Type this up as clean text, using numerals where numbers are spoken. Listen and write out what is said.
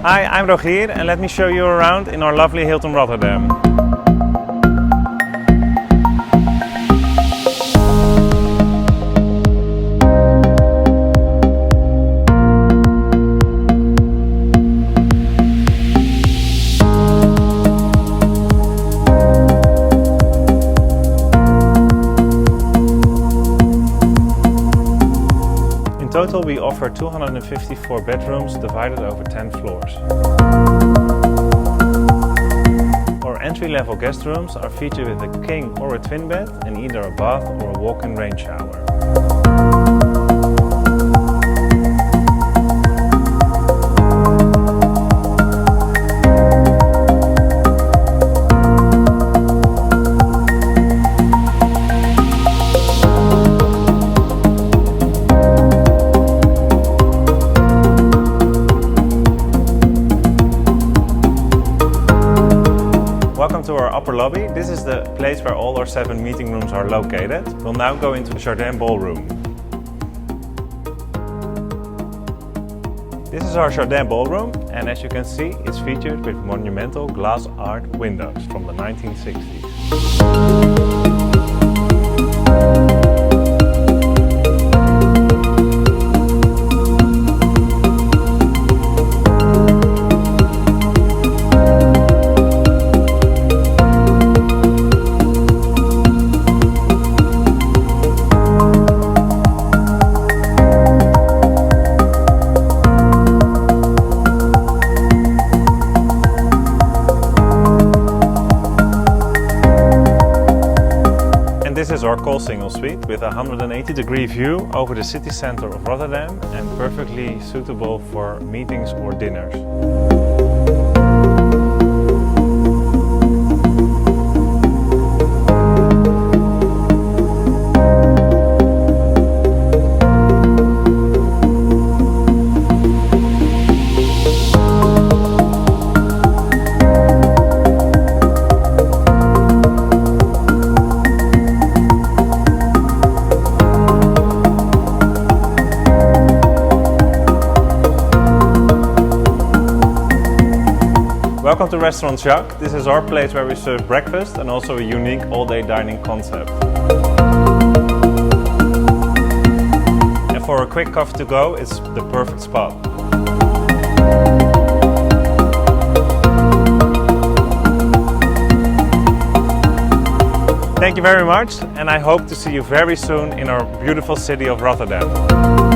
Hi, I'm Rogier and let me show you around in our lovely Hilton Rotterdam. In total, we offer 254 bedrooms divided over 10 floors. Our entry-level guest rooms are featured with a king or a twin bed and either a bath or a walk-in rain shower. Welcome to our upper lobby. This is the place where all our 7 meeting rooms are located. We'll now go into the Jardin Ballroom. This is our Jardin Ballroom, and as you can see, it's featured with monumental glass art windows from the 1960s. This is our Call Single Suite with a 180-degree view over the city center of Rotterdam and perfectly suitable for meetings or dinners. Welcome to Restaurant Jacques. This is our place where we serve breakfast and also a unique all-day dining concept. And for a quick coffee to go, it's the perfect spot. Thank you very much, and I hope to see you very soon in our beautiful city of Rotterdam.